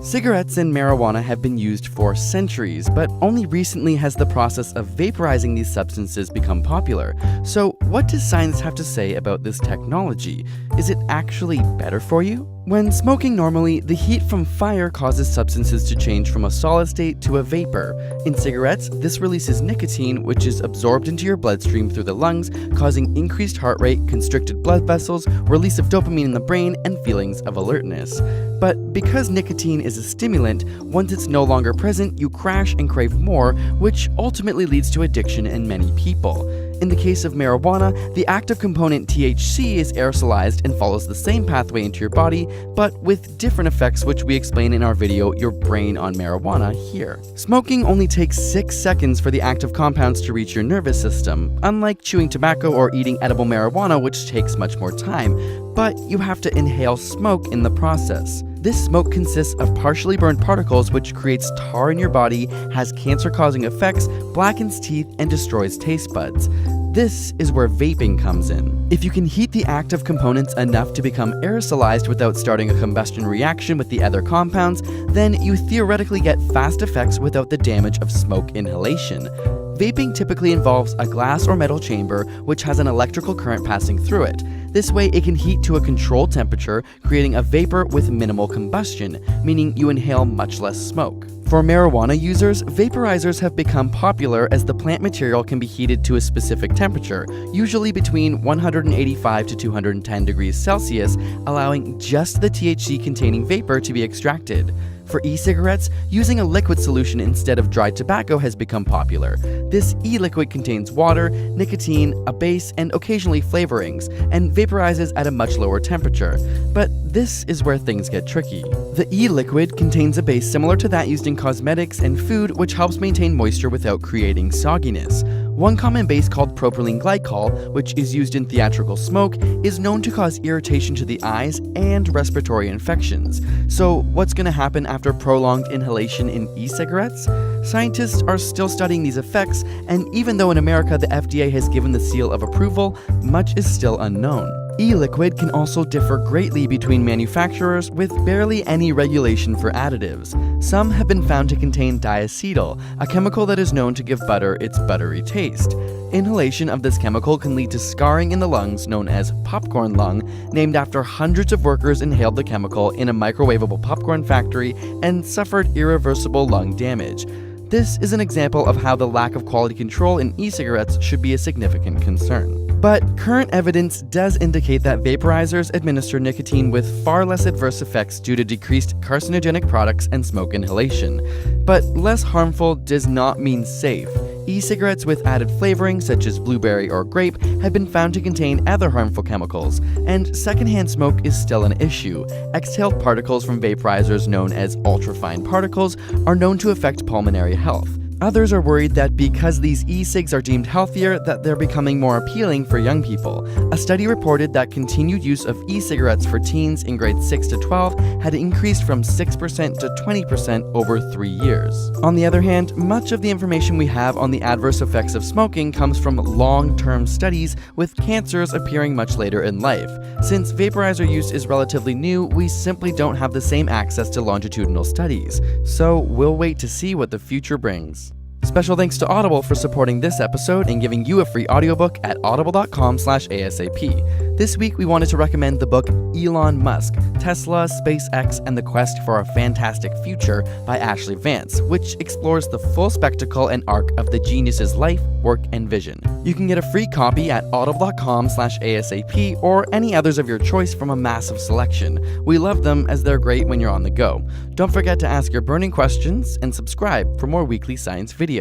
Cigarettes and marijuana have been used for centuries, but only recently has the process of vaporizing these substances become popular. So, what does science have to say about this technology? Is it actually better for you? When smoking normally, the heat from fire causes substances to change from a solid state to a vapor. In cigarettes, this releases nicotine, which is absorbed into your bloodstream through the lungs, causing increased heart rate, constricted blood vessels, release of dopamine in the brain, and feelings of alertness. But because nicotine is a stimulant, once it's no longer present, you crash and crave more, which ultimately leads to addiction in many people. In the case of marijuana, the active component THC is aerosolized and follows the same pathway into your body, but with different effects, which we explain in our video, Your Brain on Marijuana, here. Smoking only takes 6 seconds for the active compounds to reach your nervous system, unlike chewing tobacco or eating edible marijuana, which takes much more time, but you have to inhale smoke in the process. This smoke consists of partially burned particles, which creates tar in your body, has cancer-causing effects, blackens teeth, and destroys taste buds. This is where vaping comes in. If you can heat the active components enough to become aerosolized without starting a combustion reaction with the other compounds, then you theoretically get fast effects without the damage of smoke inhalation. Vaping typically involves a glass or metal chamber which has an electrical current passing through it. This way it can heat to a controlled temperature, creating a vapor with minimal combustion, meaning you inhale much less smoke. For marijuana users, vaporizers have become popular as the plant material can be heated to a specific temperature, usually between 185 to 210 degrees Celsius, allowing just the THC-containing vapor to be extracted. For e-cigarettes, using a liquid solution instead of dried tobacco has become popular. This e-liquid contains water, nicotine, a base, and occasionally flavorings, and vaporizes at a much lower temperature. But this is where things get tricky. The e-liquid contains a base similar to that used in cosmetics and food, which helps maintain moisture without creating sogginess. One common base called propylene glycol, which is used in theatrical smoke, is known to cause irritation to the eyes and respiratory infections. So what's going to happen after prolonged inhalation in e-cigarettes? Scientists are still studying these effects, and even though in America the FDA has given the seal of approval, much is still unknown. E-liquid can also differ greatly between manufacturers, with barely any regulation for additives. Some have been found to contain diacetyl, a chemical that is known to give butter its buttery taste. Inhalation of this chemical can lead to scarring in the lungs, known as popcorn lung, named after hundreds of workers inhaled the chemical in a microwavable popcorn factory and suffered irreversible lung damage. This is an example of how the lack of quality control in e-cigarettes should be a significant concern. But current evidence does indicate that vaporizers administer nicotine with far less adverse effects due to decreased carcinogenic products and smoke inhalation. But less harmful does not mean safe. E-cigarettes with added flavoring, such as blueberry or grape, have been found to contain other harmful chemicals, and secondhand smoke is still an issue. Exhaled particles from vaporizers, known as ultrafine particles, are known to affect pulmonary health. Others are worried that because these e-cigs are deemed healthier, that they're becoming more appealing for young people. A study reported that continued use of e-cigarettes for teens in grades 6 to 12 had increased from 6% to 20% over 3 years. On the other hand, much of the information we have on the adverse effects of smoking comes from long-term studies, with cancers appearing much later in life. Since vaporizer use is relatively new, we simply don't have the same access to longitudinal studies. So we'll wait to see what the future brings. Special thanks to Audible for supporting this episode and giving you a free audiobook at audible.com/ASAP. This week, we wanted to recommend the book Elon Musk, Tesla, SpaceX, and the Quest for a Fantastic Future by Ashley Vance, which explores the full spectacle and arc of the genius's life, work, and vision. You can get a free copy at audible.com/ASAP or any others of your choice from a massive selection. We love them as they're great when you're on the go. Don't forget to ask your burning questions and subscribe for more weekly science videos.